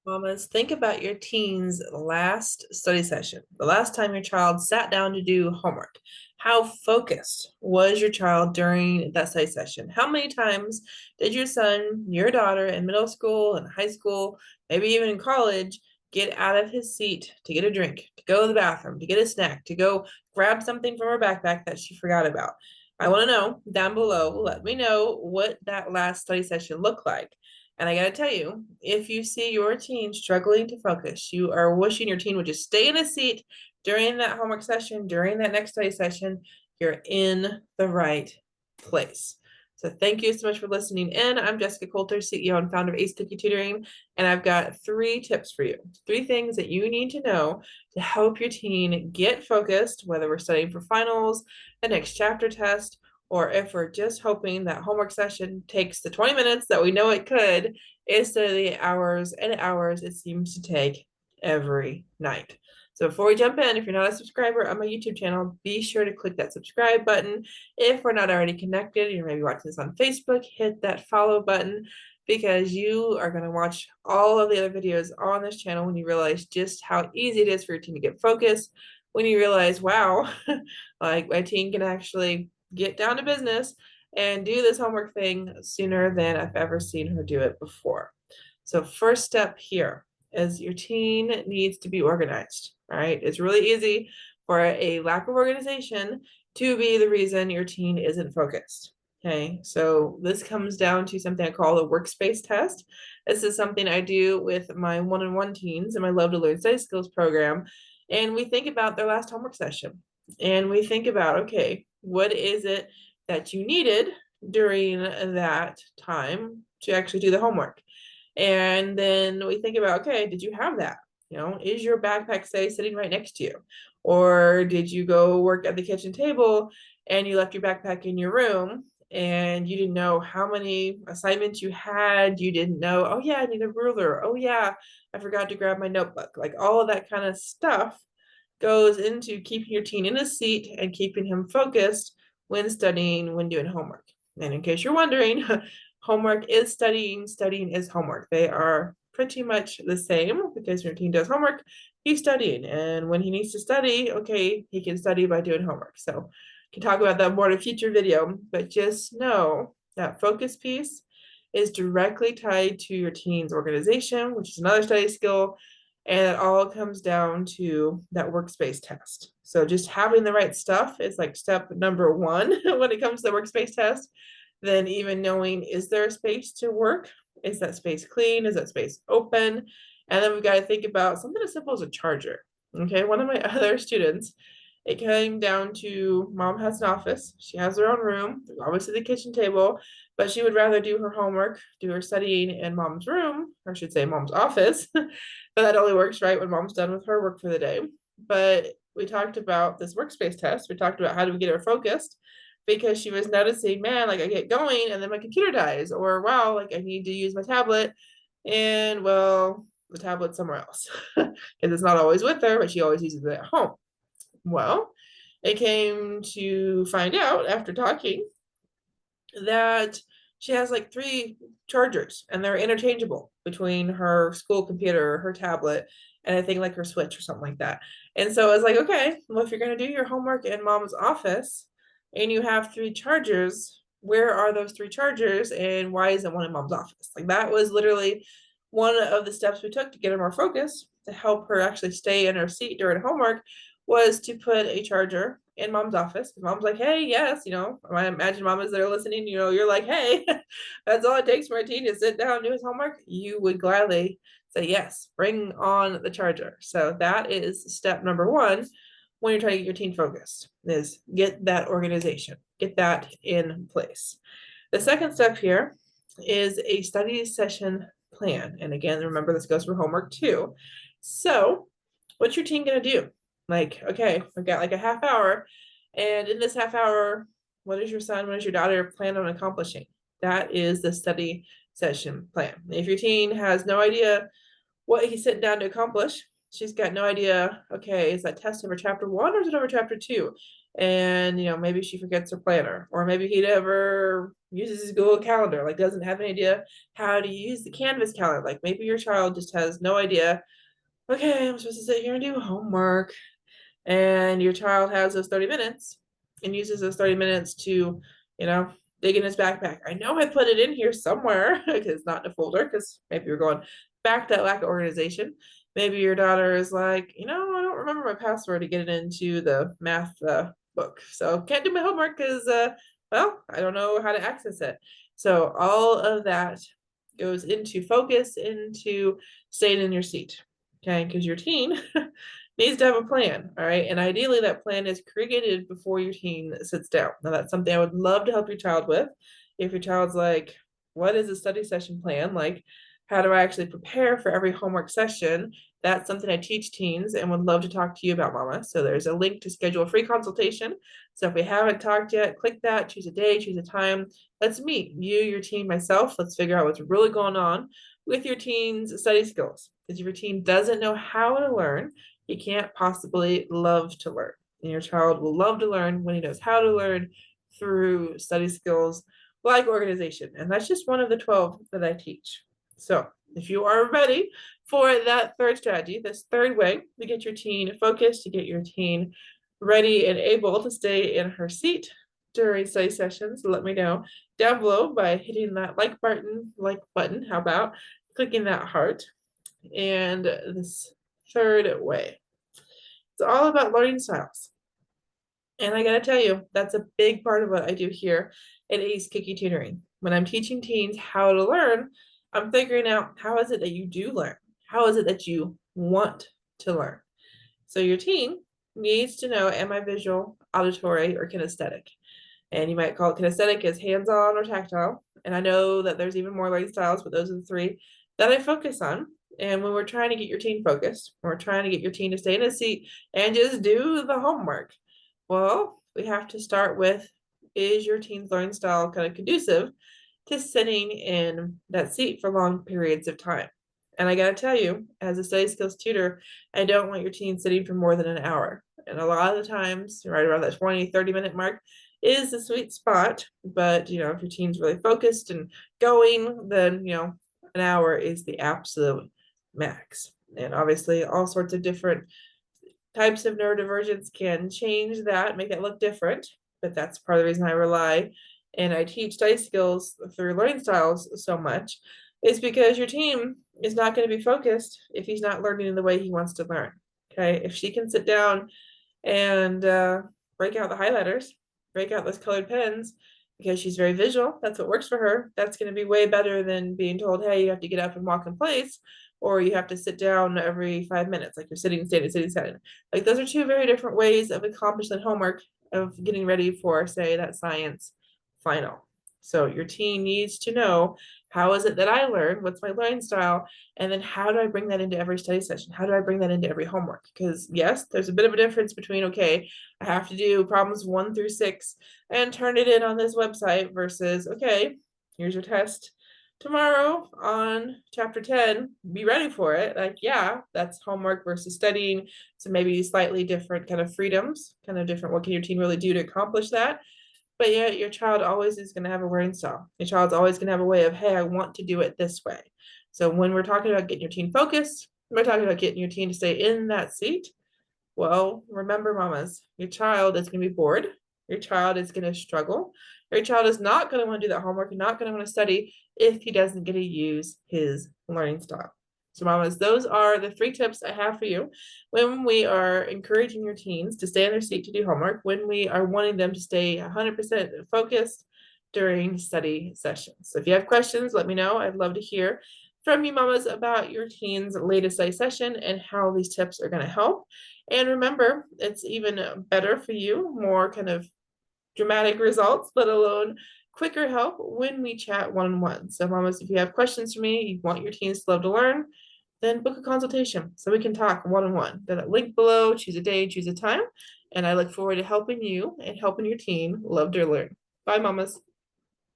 Mamas, think about your teen's last study session, the last time your child sat down to do homework. How focused was your child during that study session? How many times did your son, your daughter in middle school and high school, maybe even in college, get out of his seat to get a drink, to go to the bathroom, to get a snack, to go grab something from her backpack that she forgot about? I want to know down below. Let me know what that last study session looked like. And I got to tell you, if you see your teen struggling to focus, you are wishing your teen would just stay in a seat during that homework session, during that next study session, you're in the right place. So thank you so much for listening in. I'm Jessyka Coulter, CEO and founder of Ace Cookie Tutoring, and I've got 3 tips for you. 3 things that you need to know to help your teen get focused, whether we're studying for finals, the next chapter test, or if we're just hoping that homework session takes the 20 minutes that we know it could instead of the hours and hours it seems to take every night. So before we jump in, if you're not a subscriber on my YouTube channel, be sure to click that subscribe button. If we're not already connected, you're maybe watching this on Facebook, hit that follow button because you are going to watch all of the other videos on this channel when you realize just how easy it is for your teen to get focused, when you realize, wow, like my teen can actually get down to business and do this homework thing sooner than I've ever seen her do it before. So first step here is your teen needs to be organized, right? It's really easy for a lack of organization to be the reason your teen isn't focused. Okay, so this comes down to something I call the workspace test. This is something I do with my one-on-one teens in my Love to Learn Study Skills program. And we think about their last homework session. And we think about, okay, what is it that you needed during that time to actually do the homework? And then we think about, okay, did you have that? You know, is your backpack, say, sitting right next to you? Or did you go work at the kitchen table and you left your backpack in your room and you didn't know how many assignments you had? You didn't know, oh, yeah, I need a ruler. Oh, yeah, I forgot to grab my notebook. Like all of that kind of stuff goes into keeping your teen in a seat and keeping him focused when studying, when doing homework. And in case you're wondering, homework is studying, studying is homework. They are pretty much the same because when your teen does homework, he's studying. And when he needs to study, okay, he can study by doing homework. So can talk about that more in a future video, but just know that focus piece is directly tied to your teen's organization, which is another study skill. And it all comes down to that workspace test. So just having the right stuff is like step number 1 when it comes to the workspace test. Then even knowing, is there a space to work? Is that space clean? Is that space open? And then we've got to think about something as simple as a charger. Okay, one of my other students, it came down to mom has an office. She has her own room, obviously the kitchen table, but she would rather do her homework, do her studying in mom's room, or I should say mom's office. But that only works right when mom's done with her work for the day. But we talked about this workspace test. We talked about how do we get her focused because she was noticing, man, like I get going and then my computer dies, or wow, like I need to use my tablet and well, the tablet's somewhere else because it's not always with her, but she always uses it at home. Well, it came to find out after talking that she has like 3 chargers and they're interchangeable between her school computer, her tablet, and I think like her Switch or something like that. And so I was like, okay, well, if you're going to do your homework in mom's office and you have 3 chargers, where are those 3 chargers and why isn't one in mom's office? Like that was literally one of the steps we took to get her more focused to help her actually stay in her seat during homework was to put a charger in mom's office. Mom's like, hey, yes, you know, I imagine mamas that are listening, you know, you're like, hey, that's all it takes for a teen to sit down and do his homework. You would gladly say, yes, bring on the charger. So that is step number 1 when you're trying to get your teen focused is get that organization, get that in place. The second step here is a study session plan. And again, remember this goes for homework too. So what's your teen going to do? Like, okay, we've got like a half hour. And in this half hour, what is your son, what is your daughter plan on accomplishing? That is the study session plan. If your teen has no idea what he's sitting down to accomplish, she's got no idea, okay, is that test over chapter 1 or is it over chapter 2? and maybe she forgets her planner, or maybe he never uses his Google Calendar, like doesn't have an idea how to use the Canvas calendar. Like maybe your child just has no idea, okay, I'm supposed to sit here and do homework, and your child has those 30 minutes and uses those 30 minutes to, you know, dig in his backpack. I know I put it in here somewhere because it's not in a folder, because maybe you're going back to that lack of organization. Maybe your daughter is like, I don't remember my password to get it into the math book. So can't do my homework because, well, I don't know how to access it. So all of that goes into focus, into staying in your seat. Okay, because your teen needs to have a plan, all right? And ideally that plan is created before your teen sits down. Now that's something I would love to help your child with. If your child's like, what is a study session plan? Like, how do I actually prepare for every homework session? That's something I teach teens and would love to talk to you about, Mama. So there's a link to schedule a free consultation. So if we haven't talked yet, click that, choose a day, choose a time. Let's meet you, your teen, myself. Let's figure out what's really going on with your teen's study skills. Because if your teen doesn't know how to learn, he can't possibly love to learn. And your child will love to learn when he knows how to learn through study skills like organization. And that's just one of the 12 that I teach. So if you are ready for that third strategy, this third way to get your teen focused, to get your teen ready and able to stay in her seat during study sessions, let me know down below by hitting that like button. How about clicking that heart? And this third way, it's all about learning styles. And I gotta tell you, that's a big part of what I do here at Ace Cookie Tutoring. When I'm teaching teens how to learn, I'm figuring out, how is it that you do learn? How is it that you want to learn? So your teen needs to know, am I visual, auditory, or kinesthetic? And you might call it kinesthetic as hands-on or tactile. And I know that there's even more learning styles, but those are the three that I focus on. And when we're trying to get your teen focused, we're trying to get your teen to stay in a seat and just do the homework. Well, we have to start with, is your teen's learning style kind of conducive to sitting in that seat for long periods of time? And I gotta tell you, as a study skills tutor, I don't want your teen sitting for more than an hour. And a lot of the times, right around that 20, 30-minute mark is the sweet spot. But, if your teen's really focused and going, then, an hour is the absolute max. And obviously all sorts of different types of neurodivergence can change that, make it look different. But that's part of the reason I rely and I teach study skills through learning styles so much, is because your team is not going to be focused if he's not learning in the way he wants to learn. Okay, if she can sit down and break out the highlighters, break out those colored pens, because she's very visual, that's what works for her, that's going to be way better than being told, hey, you have to get up and walk in place, or you have to sit down every 5 minutes, like you're sitting, standing, sitting, standing. Like those are two very different ways of accomplishing homework, of getting ready for, say, that science final. So your teen needs to know, how is it that I learn? What's my learning style? And then how do I bring that into every study session? How do I bring that into every homework? Because yes, there's a bit of a difference between, okay, I have to do problems 1 through 6 and turn it in on this website, versus, okay, here's your test tomorrow on chapter 10, be ready for it. Like, yeah, that's homework versus studying. So maybe slightly different kind of freedoms, kind of different, what can your teen really do to accomplish that? But yeah, your child always is going to have a learning style. Your child's always going to have a way of, hey, I want to do it this way. So when we're talking about getting your teen focused, we're talking about getting your teen to stay in that seat. Well, remember, mamas, your child is going to be bored. Your child is going to struggle. Your child is not going to want to do that homework and not going to want to study if he doesn't get to use his learning style. So mamas, those are the 3 tips I have for you when we are encouraging your teens to stay in their seat to do homework, when we are wanting them to stay 100% focused during study sessions. So if you have questions, let me know. I'd love to hear from you, mamas, about your teen's latest study session and how these tips are going to help. And remember, it's even better for you, more kind of dramatic results, let alone quicker help, when we chat one-on-one. So mamas, if you have questions for me, you want your teens to love to learn, then book a consultation so we can talk one-on-one. That link below, choose a day, choose a time, and I look forward to helping you and helping your teen love to learn. Bye, mamas.